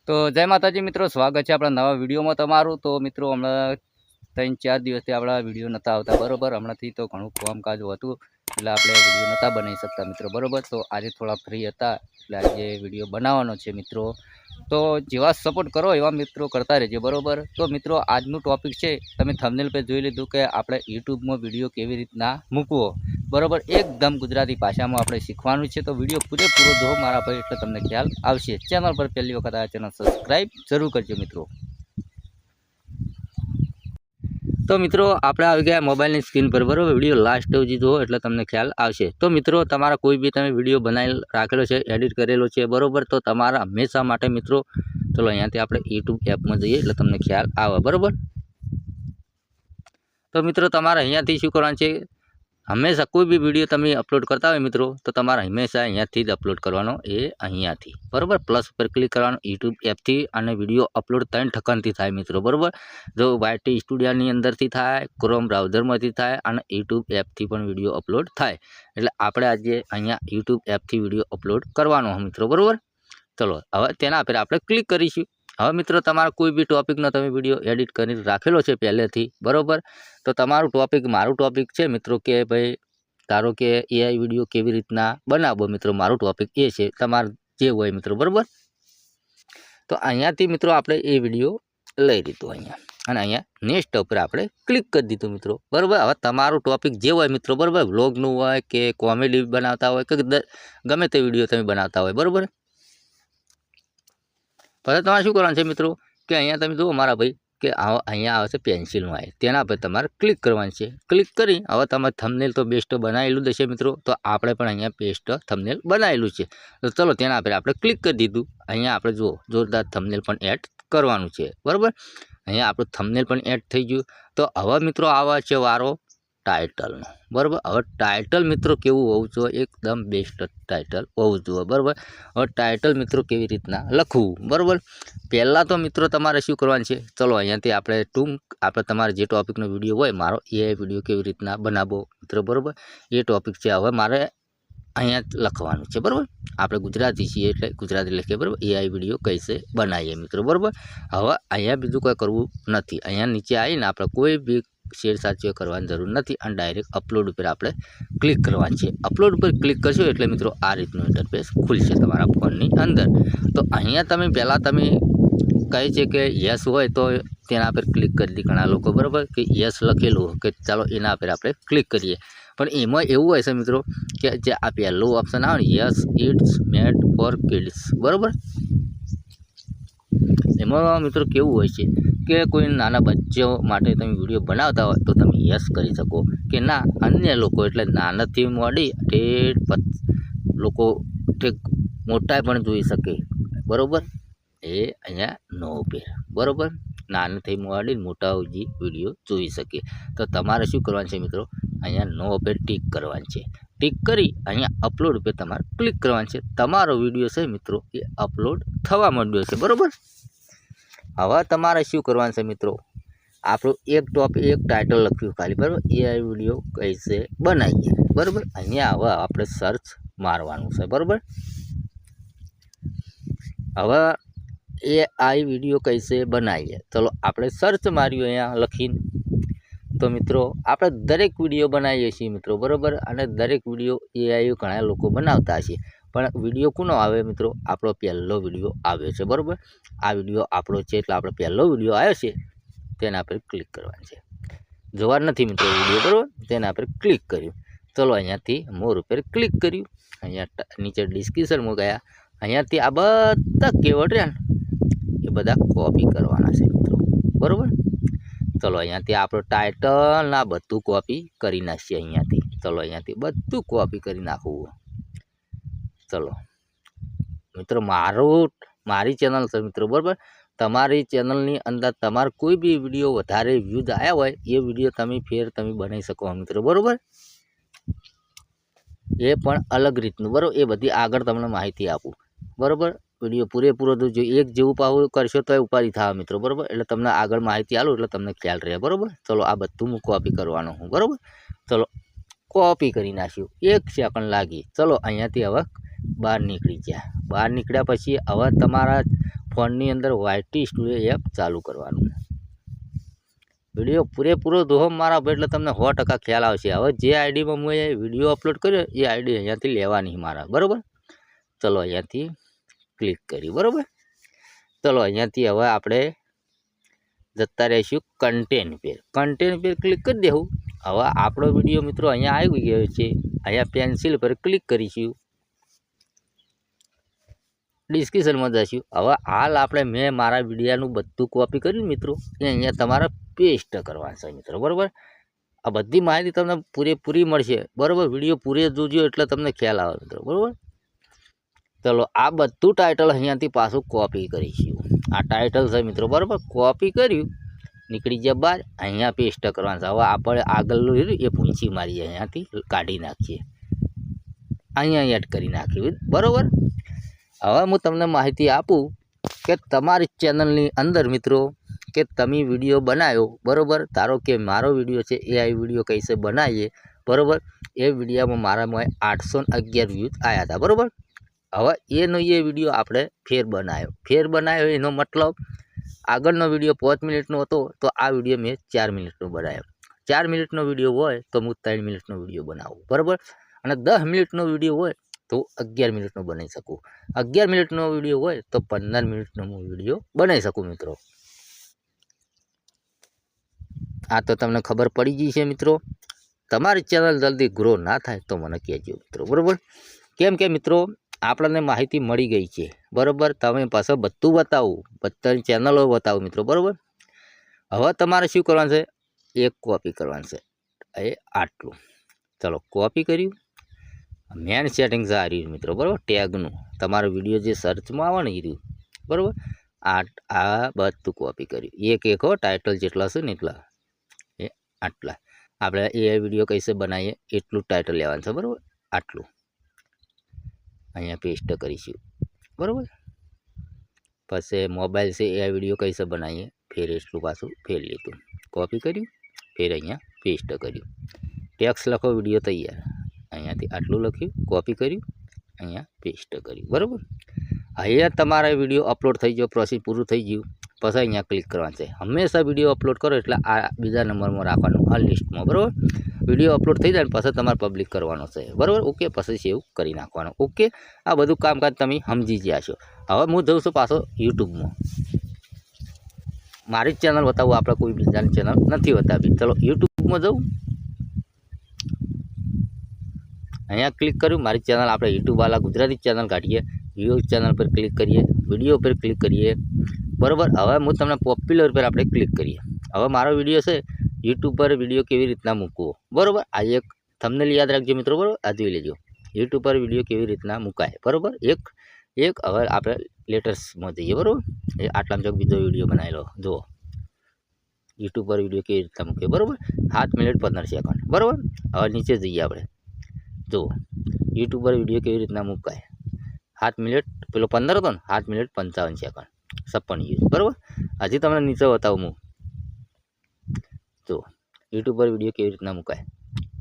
તો જય માતાજી મિત્રો, સ્વાગત છે આપણા નવા વિડીયોમાં તમારું। તો મિત્રો હમણાં 3-4 દિવસથી આપણા વિડીયો નહોતા આવતા બરાબર। હમણાંથી તો ઘણું કામકાજ હતું એટલે આપણે વિડીયો નહોતા બનાવી શકતા મિત્રો બરાબર। તો આજે થોડા ફ્રી હતા એટલે આજે વિડીયો બનાવવાનો છે મિત્રો। તો જેવા સપોર્ટ કરો એવા મિત્રો કરતા રહેજો બરાબર। તો મિત્રો આજનું ટોપિક છે, તમે થંબનેલ પર જોઈ લીધું કે આપણે યુટ્યુબમાં વિડીયો કેવી રીતના મૂકવો બરાબર। એકદમ ગુજરાતી ભાષામાં આપણે શીખવાનું છે। તો વિડીયો પૂરેપૂરો જોવો મારા ભાઈ, એટલે તમને ખ્યાલ આવશે। ચેનલ પર પહેલી વખત આ ચેનલ સબસ્ક્રાઈબ જરૂર કરજો મિત્રો। તો મિત્રો આપણે આવી ગયા મોબાઈલની સ્ક્રીન પર બરાબર। વિડીયો લાસ્ટ સુધી જુઓ એટલે તમને ખ્યાલ આવશે। તો મિત્રો તમારા કોઈ બી તમે વિડીયો બનાવી રાખેલો છે, એડિટ કરેલો છે બરાબર, તો તમારા હંમેશા માટે મિત્રો ચલો અહીંયાથી આપણે યુટ્યુબ એપમાં જઈએ એટલે તમને ખ્યાલ આવે બરાબર। તો મિત્રો તમારે અહીંયાથી શું કરવાનું છે, હંમેશા કોઈ બી વિડીયો તમે અપલોડ કરતા હોય મિત્રો તો તમારે હંમેશા અહીંયાથી જ અપલોડ કરવાનો, એ અહીંયાથી બરાબર। પ્લસ પર ક્લિક કરવાનું યુટ્યુબ એપથી, અને વિડીયો અપલોડ 3 ઠકાણથી થાય મિત્રો બરાબર। જો વાયટી સ્ટુડિયોની અંદરથી થાય, ક્રોમ બ્રાઉઝરમાંથી થાય, અને યુટ્યુબ એપથી પણ વિડીયો અપલોડ થાય। એટલે આપણે આજે અહીંયા યુટ્યુબ એપથી વિડીયો અપલોડ કરવાનો મિત્રો બરાબર। ચલો હવે તેના પર આપણે ક્લિક કરીશું। હવે મિત્રો તમારા કોઈ બી ટોપિકનો તમે વિડીયો એડિટ કરી રાખેલો છે પહેલેથી બરાબર। તો તમારું ટોપિક, મારું ટોપિક છે મિત્રો કે ભાઈ ધારો કે એઆઈ વિડીયો કેવી રીતના બનાવવો મિત્રો, મારું ટોપિક એ છે, તમારે જે હોય મિત્રો બરાબર। તો અહીંયાથી મિત્રો આપણે એ વિડીયો લઈ લીધો અહીંયા, અને અહીંયા નેક્સ્ટ ઉપર આપણે ક્લિક કરી દીધું મિત્રો બરાબર। હવે તમારું ટોપિક જે હોય મિત્રો બરાબર, વ્લોગનું હોય કે કોમેડી બનાવતા હોય કે ગમે તે વિડીયો તમે બનાવતા હોય બરાબર। પછી તમારે શું કરવાનું છે મિત્રો કે અહીંયા તમે જુઓ મારા ભાઈ કે અહીંયા આવે છે પેન્સિલનું આવે, તેના પર તમારે ક્લિક કરવાનું છે। ક્લિક કરી હવે તમારે થંબનેલ તો બેસ્ટ બનાવેલું જ હશે મિત્રો, તો આપણે પણ અહીંયા બેસ્ટ થંબનેલ બનાવેલું છે। તો ચલો તેના પર આપણે ક્લિક કરી દીધું। અહીંયા આપણે જુઓ જોરદાર થંબનેલ પણ એડ કરવાનું છે બરાબર। અહીંયા આપણું થંબનેલ પણ એડ થઈ ગયું। તો હવે મિત્રો આવે છે વારો ટાઇટલનો બરાબર। હવે ટાઇટલ મિત્રો કેવું હોવું જોઈએ, એકદમ બેસ્ટ ટાઇટલ હોવું જોઈએ બરાબર। હવે ટાઇટલ મિત્રો કેવી રીતના લખવું બરાબર, પહેલાં તો મિત્રો તમારે શું કરવાનું છે, ચલો અહીંયાથી આપણે તમારે જે ટોપિકનો વિડીયો હોય, મારો એ વિડીયો કેવી રીતના બનાવવો મિત્રો બરાબર, એ ટોપિક છે। હવે મારે અહીંયા લખવાનું છે બરાબર। આપણે ગુજરાતી છીએ એટલે ગુજરાતી લખીએ બરાબર। એઆઈ વિડીયો કૈસે બનાવીએ મિત્રો બરાબર। હવે અહીંયા બીજું કોઈ કરવું નથી, અહીંયા નીચે આવીને આપણે કોઈ બી શેરસાચીઓ કરવાની જરૂર નથી, અને ડાયરેક્ટ અપલોડ ઉપર આપણે ક્લિક કરવાની છે। અપલોડ ઉપર ક્લિક કરશો એટલે મિત્રો આ રીતનું ઇન્ટરફેસ ખુલશે તમારા ફોનની અંદર। તો અહીંયા તમે પહેલાં તમે કહે છે કે યસ હોય તો તેના પર ક્લિક કરી દી ઘણા લોકો બરાબર, કે યસ લખેલું કે ચાલો એના પર આપણે ક્લિક કરીએ। પણ એમાં એવું હોય છે મિત્રો કે જે આ પહેલું ઓપ્શન આવે ને, yes it's made for kids બરાબર, એમાં મિત્રો કેવું હોય છે કે કોઈ નાના બચ્ચો માટે તમે વિડીયો બનાવતા હોય તો તમે યસ કરી શકો, કે ના અન્ય લોકો એટલે નાનાથી મોડી લોકો મોટા પણ જોઈ શકે બરાબર, એ અહીંયા નો પેર બરાબર, નાનાથી મોડી મોટા સુધી વિડીયો જોઈ શકે। તો તમારે શું કરવાનું છે મિત્રો, અહીંયા નો પર ટીક કરવાનું છે। ટીક કરી અહીંયા અપલોડ પર તમારે ક્લિક કરવાનું છે। તમારો વિડીયો છે મિત્રો એ અપલોડ થવા માંડ્યો છે બરાબર। હવે તમારે શું કરવાનું છે મિત્રો, આપણું એક ટાઇટલ લખ્યું ખાલી બરાબર, એ વિડીયો કૈસે બનાવીએ બરાબર। અહીંયા હવે આપણે સર્ચ મારવાનું છે બરાબર। હવે એઆઈ વિડીયો કૈસે બનાવીએ, ચલો આપણે સર્ચ માર્યું અહીંયા લખીને। તો મિત્રો આપણે દરેક વિડીયો બનાવીએ છીએ મિત્રો બરાબર, અને દરેક વિડીયો એઆઈ ઘણા લોકો બનાવતા હશે, પણ વિડીયો કોનો આવે મિત્રો, આપણો પહેલો વિડીયો આવ્યો છે બરાબર। આ વિડીયો આપણો છે એટલે આપણો પહેલો વિડીયો આવ્યો છે, તેના પર ક્લિક કરવાનું છે। જોવા નથી મિત્રો વિડીયો બરાબર, તેના પર ક્લિક કર્યું। ચલો અહીંયાથી મોર ઉપર ક્લિક કર્યું, અહીંયા નીચે ડિસ્ક્રિપ્શનમાં ગયા, અહીંયાથી આ બધા કીવર્ડ રહ્યા ને એ બધા કોપી કરવાના છે મિત્રો બરાબર। ચલો અહીંયાથી આપણો ટાઇટલ ના બધું કોપી કરી નાખીએ અહીંયાથી, ચલો અહીંયાથી બધું કોપી કરી નાખવું। ચલો મિત્રો મારી ચેનલ છે મિત્રો બરાબર, તમારી ચેનલની અંદર તમારે કોઈ બી વિડીયો વધારે વ્યૂઝ આવ્યા હોય એ વિડીયો તમે બનાવી શકો મિત્રો બરાબર, એ પણ અલગ રીતનું બરાબર, એ બધી આગળ તમને માહિતી આપું બરાબર। વિડીયો પૂરેપૂરો જો એક જેવું પાવું કરશો તો ઉપાડી થાય મિત્રો બરાબર, એટલે તમને આગળ માહિતી આલું એટલે તમને ખ્યાલ રહે બરાબર। ચલો આ બધું હું કોપી કરવાનું હું બરાબર, ચલો કોપી કરી નાખ્યું, 1 સેકન્ડ લાગી। ચલો અહીંયાથી હવે બહાર નીકળી ગયા। બહાર નીકળ્યા પછી હવે તમારા ફોનની અંદર વાયટી સ્ટુડિયો એપ ચાલુ કરવાનું. વિડીયો પૂરેપૂરો જોવો મારા ભાઈ એટલે તમને 100% ખ્યાલ આવશે. હવે જે આઈડીમાં હું એ વિડીયો અપલોડ કર્યો એ આઈડી અહીંયાથી લેવાની મારા, બરાબર. ચલો અહીંયાથી ક્લિક કરી, બરાબર. ચલો અહીંયાથી હવે આપણે જતા રહીશું કન્ટેન્ટ પર ક્લિક કરી દેવું. હવે આપણો વિડીયો મિત્રો અહીંયા આવી ગયો છે. અહીંયા પેન્સિલ પર ક્લિક કરીશું, ડિસ્ક્રિપ્શનમાં જઈશું. હવે હાલ આપણે મેં મારા વિડીયાનું બધું કોપી કર્યું મિત્રો, એ અહીંયા તમારે પેસ્ટ કરવાનું છે મિત્રો, બરાબર. આ બધી માહિતી તમને પૂરેપૂરી મળશે, બરાબર. વિડીયો પૂરે જોજો એટલે તમને ખ્યાલ આવે મિત્રો, બરાબર. ચલો આ બધું ટાઇટલ અહીંયાથી પાછું કોપી કરીશું. આ ટાઇટલ છે મિત્રો, બરાબર. કોપી કર્યું, નીકળી જાય બહાર, અહીંયા પેસ્ટ કરવાનું છે. હવે આપણે આગળનું એ પૂંછી મારીએ, અહીંયાથી કાઢી નાખીએ, અહીંયા એડ કરી નાખ્યું, બરાબર. હવે હું તમને માહિતી આપું કે તમારી ચેનલની અંદર મિત્રો કે તમે વિડીયો બનાવ્યો, બરાબર. ધારો કે મારો વિડીયો છે એ આ વિડીયો કઈસે બનાવીએ, બરાબર. એ વિડીયામાં મારામાં 811 વ્યૂઝ આવ્યા હતા, બરાબર. હવે એનો એ વિડીયો આપણે ફેર બનાવ્યો એનો મતલબ આગળનો વિડીયો 5 મિનિટનો હતો તો આ વિડીયો મેં 4 મિનિટનો બનાવ્યો. 4 મિનિટનો વિડીયો હોય તો હું 3 મિનિટનો વિડીયો બનાવું, બરાબર. અને 10 મિનિટનો વિડીયો હોય તો 11 મિનિટનો બનાવી શકું. 11 મિનિટનો વિડીયો હોય તો 15 મિનિટનો હું વિડીયો બનાવી શકું મિત્રો. આ તો તમને ખબર પડી ગઈ છે મિત્રો. તમારી ચેનલ જલ્દી ગ્રો ના થાય તો મને કહેજો મિત્રો, બરાબર. કેમ કે મિત્રો આપણને માહિતી મળી ગઈ છે, બરાબર. તમે પાછળ બધું બતાવું, બધાની ચેનલો બતાવું મિત્રો, બરાબર. હવે તમારે શું કરવાનું છે, એક કોપી કરવાનું છે, એ આટલું. ચલો કોપી કર્યું. મેન સેટિંગ છે આ રહ્યું મિત્રો, બરાબર. ટેગનું તમારો વિડીયો જે સર્ચમાં આવે ને એ રહ્યું, બરાબર. આ બધું કોપી કર્યું. એક હો ટાઇટલ જેટલા છે ને એટલા એ આટલા આપણે એ વિડીયો કઈસે બનાવીએ એટલું ટાઇટલ લેવાનું છે, બરાબર. આટલું અહીંયા પેસ્ટ કરીશું, બરાબર. પછી મોબાઈલ છે એ વિડીયો કઈસે બનાવીએ ફેર એટલું પાછું ફેર લીધું, કોપી કર્યું, ફેર અહીંયા પેસ્ટ કર્યું. ટેક્સ્ટ લખો વિડીયો તૈયાર, અહીંયાથી આટલું લખ્યું, કોપી કર્યું, અહીંયા પેસ્ટ કર્યું, બરાબર. અહીંયા તમારા વિડીયો અપલોડ થઈ ગયો, પ્રોસેસ પૂરું થઈ ગયું. પછી અહીંયા ક્લિક કરવાનું છે. હંમેશા વિડીયો અપલોડ કરો એટલે આ બીજા નંબરમાં રાખવાનું આ લિસ્ટમાં, બરાબર. વિડીયો અપલોડ થઈ જાય ને પછી તમારે પબ્લિક કરવાનો છે, બરાબર. ઓકે, પછી સેવ કરી નાખવાનું. ઓકે, આ બધું કામકાજ તમે સમજી ગયા છો. હવે હું જઉં છું પાછો યુટ્યુબમાં. મારી જ ચેનલ બતાવું, આપણે કોઈ બીજાની ચેનલ નથી બતાવી. ચલો યુટ્યુબમાં જવું, અહીંયા ક્લિક કર્યું. મારી ચેનલ આપણે યુટ્યુબવાળા ગુજરાતી ચેનલ કાઢીએ, વ્યૂઝ ચેનલ પર ક્લિક કરીએ, વિડીયો પર ક્લિક કરીએ, બરાબર. હવે હું તમને પોપ્યુલર પર આપણે ક્લિક કરીએ. હવે મારો વિડીયો છે યુટ્યુબ પર વિડીયો કેવી રીતના મૂકવો, બરાબર. આ એક થંબનેલ યાદ રાખજો મિત્રો, બરાબર. આ જોઈ લેજો, યુટ્યુબ પર વિડીયો કેવી રીતના મુકાય, બરાબર. એક હવે આપણે લેટેસ્ટમાં જઈએ, બરાબર. એ આટલામાં ચોક બીજો વિડીયો બનાવેલો જુઓ, યુટ્યુબ પર વિડીયો કેવી રીતના મૂકીએ, બરાબર. 7 મિનિટ 15 સેકન્ડ, બરાબર. હવે નીચે જઈએ આપણે, જુઓ યુટ્યુબ પર વિડીયો કેવી રીતના મુકાય. 7 મિનિટ પેલો 15 હતો ને, 7 મિનિટ 55 સેકન્ડ 56 વ્યૂઝ, બરાબર. હજી તમને નીચે બતાવું હું, તો યુટ્યુબ પર વિડીયો કેવી રીતના મુકાય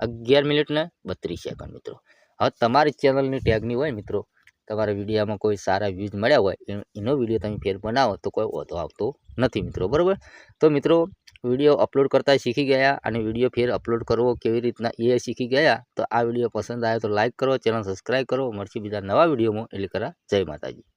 11 મિનિટ ને 32 સેકન્ડ મિત્રો. હવે તમારી ચેનલની ટેગની હોય મિત્રો, તમારા વિડીયોમાં કોઈ સારા વ્યૂઝ મળ્યા હોય એનો વિડીયો તમે ફેર બનાવો તો કોઈ વાંધો આવતો નથી મિત્રો, બરાબર. તો મિત્રો વિડીયો અપલોડ કરતા શીખી ગયા અને વિડીયો ફેર અપલોડ કરવો કેવી રીતના એ શીખી ગયા. તો આ વિડીયો પસંદ આવે તો લાઇક કરો, ચેનલ સબસ્ક્રાઈબ કરો. મળશે બીજા નવા વિડીયોમાં. એટલે કરા જય માતાજી.